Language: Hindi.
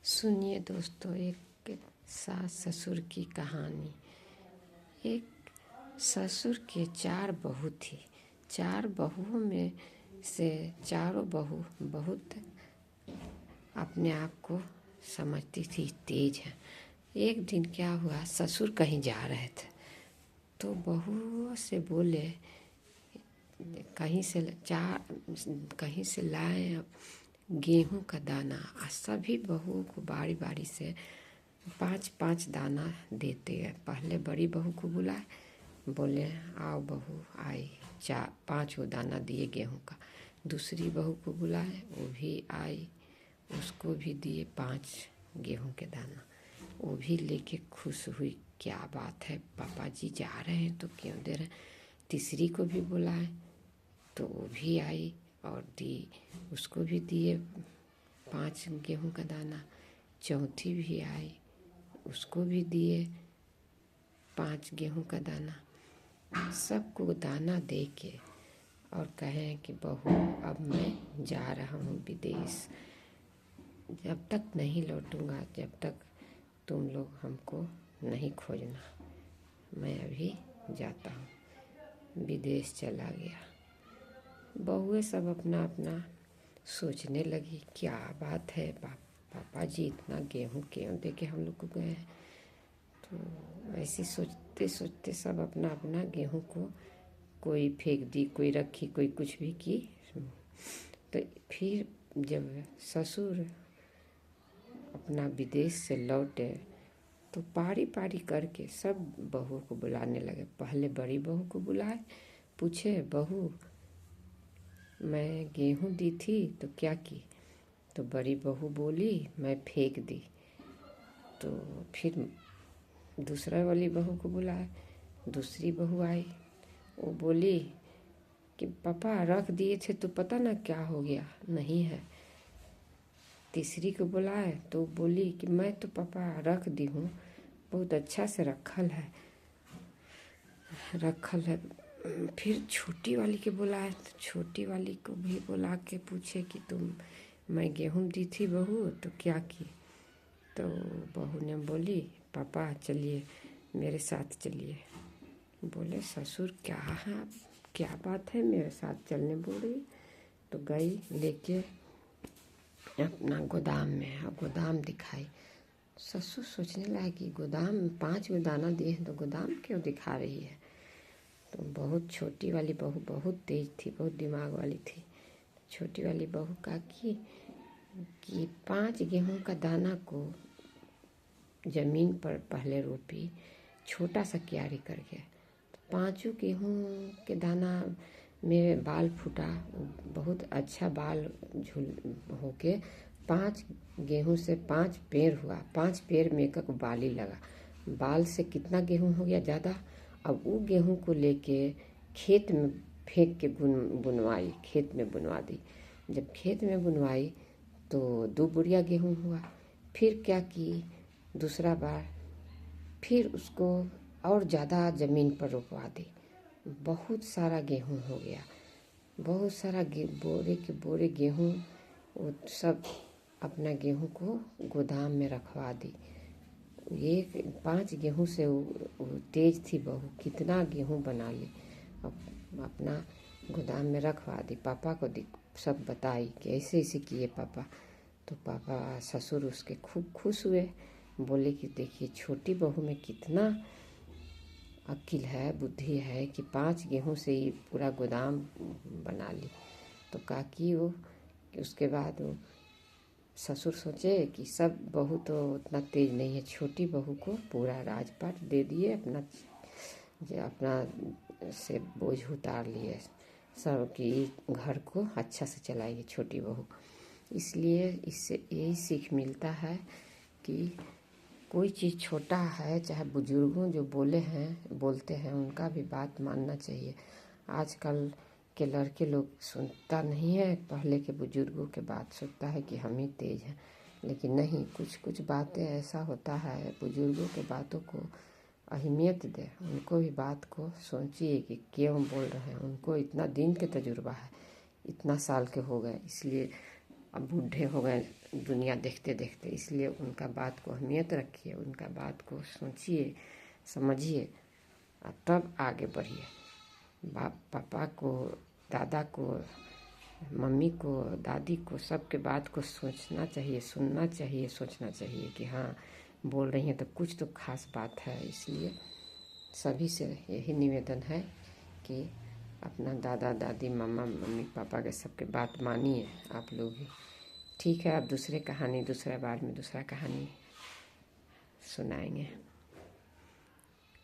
सुनिए दोस्तों, एक सास ससुर की कहानी। एक ससुर के 4 बहू थी। 4 बहुओं में से चारों बहू बहुत अपने आप को समझती थी तेज है। एक दिन क्या हुआ, ससुर कहीं जा रहे थे तो बहू से बोले कहीं से लाए गेहूं का दाना। सभी बहुओं को बारी बारी से 5-5 दाना देते हैं। पहले बड़ी बहू को बुलाए, बोले आओ बहू। आई, 5 दाना दिए गेहूं का। दूसरी बहू को बुलाए, वो भी आई, उसको भी दिए 5 गेहूं के दाना। वो भी लेके खुश हुई, क्या बात है, पापा जी जा रहे हैं तो क्यों दे रहे हैं। तीसरी को भी बुलाए तो वो भी आई और दी, उसको भी दिए 5 गेहूं का दाना। चौथी भी आई, उसको भी दिए 5 गेहूं का दाना। सबको दाना दे के और कहें कि बहू अब मैं जा रहा हूँ विदेश, जब तक नहीं लौटूंगा जब तक तुम लोग हमको नहीं खोजना, मैं अभी जाता हूँ। विदेश चला गया। बहुएं सब अपना अपना सोचने लगी, क्या बात है, पापा जी इतना गेहूं क्यों दे के हम लोग को गए हैं। तो ऐसे सोचते सोचते सब अपना अपना गेहूं को कोई फेंक दी, कोई रखी, कोई कुछ भी की। तो फिर जब ससुर अपना विदेश से लौटे तो पारी पारी करके सब बहू को बुलाने लगे। पहले बड़ी बहू को बुलाए, पूछे बहू मैं गेहूं दी थी तो क्या की। तो बड़ी बहू बोली मैं फेंक दी। तो फिर दूसरा वाली बहू को बुलाए, दूसरी बहू आई, वो बोली कि पापा रख दिए थे तो पता ना क्या हो गया, नहीं है। तीसरी को बुलाए तो बोली कि मैं तो पापा रख दी हूँ, बहुत अच्छा से रखल है। फिर छोटी वाली के बुलाए तो छोटी वाली को भी बुला के पूछे कि मैं गेहूं दी थी बहू तो क्या की। तो बहू ने बोली पापा चलिए मेरे साथ चलिए। बोले ससुर क्या बात है, मेरे साथ चलने बोल रही। तो गई लेके अपना गोदाम में, गोदाम दिखाई। ससुर सोचने लगा कि गोदाम में 5 दाना दिए हैं तो गोदाम क्यों दिखा रही है। तो बहुत छोटी वाली बहू बहुत तेज थी, बहुत दिमाग वाली थी। छोटी वाली बहू का कि 5 गेहूं का दाना को ज़मीन पर पहले रोपी, छोटा सा क्यारी करके। तो 5 गेहूं के दाना में बाल फूटा, बहुत अच्छा बाल झूल होके 5 गेहूं से 5 पेड़ हुआ। 5 पेड़ में एक बाली लगा। बाल से कितना गेहूं हो गया ज़्यादा। अब वो गेहूं को लेके खेत में फेंक के बुनवाई, खेत में बुनवा दी। जब खेत में बुनवाई तो 2 बुढ़िया गेहूं हुआ। फिर क्या की, दूसरा बार फिर उसको और ज़्यादा ज़मीन पर रोपवा दी। बहुत सारा गेहूं हो गया, बहुत सारा बोरे के बोरे गेहूं। वो सब अपना गेहूं को गोदाम में रखवा दी। ये 5 गेहूं से वो तेज थी बहू, कितना गेहूं बना ली, अपना गोदाम में रखवा दी। पापा को सब बताई कि ऐसे ऐसे किए पापा। तो पापा ससुर उसके खूब खुश हुए, बोले कि देखिए छोटी बहू में कितना अक्ल है, बुद्धि है कि 5 गेहूं से ही पूरा गोदाम बना ली। तो कहा कि उसके बाद वो ससुर सोचे कि सब बहू तो उतना तेज नहीं है, छोटी बहू को पूरा राजपाट दे दिए, अपना से बोझ उतार लिए सब कि घर को अच्छा से चलाएगी छोटी बहू। इसलिए इससे यही सीख मिलता है कि कोई चीज़ छोटा है, चाहे बुजुर्गों जो बोलते हैं उनका भी बात मानना चाहिए। आजकल के लड़के लोग सुनता नहीं है, पहले के बुजुर्गों के बात सुनता है कि हम ही तेज हैं। लेकिन नहीं, कुछ कुछ बातें ऐसा होता है, बुजुर्गों के बातों को अहमियत दे, उनको भी बात को सोचिए कि क्यों बोल रहे हैं। उनको इतना दिन के तजुर्बा है, इतना साल के हो गए, इसलिए अब बूढ़े हो गए दुनिया देखते देखते, इसलिए उनका बात को अहमियत रखिए, उनका बात को सोचिए, समझिए और तब आगे बढ़िए। बाप पापा को, दादा को, मम्मी को, दादी को, सबके बात को सोचना चाहिए, सुनना चाहिए, सोचना चाहिए कि हाँ बोल रही हैं तो कुछ तो खास बात है। इसलिए सभी से यही निवेदन है कि अपना दादा दादी मामा मम्मी पापा के सबके बात मानिए आप लोग भी। ठीक है, अब दूसरे कहानी दूसरा बार में दूसरा कहानी सुनाएंगे।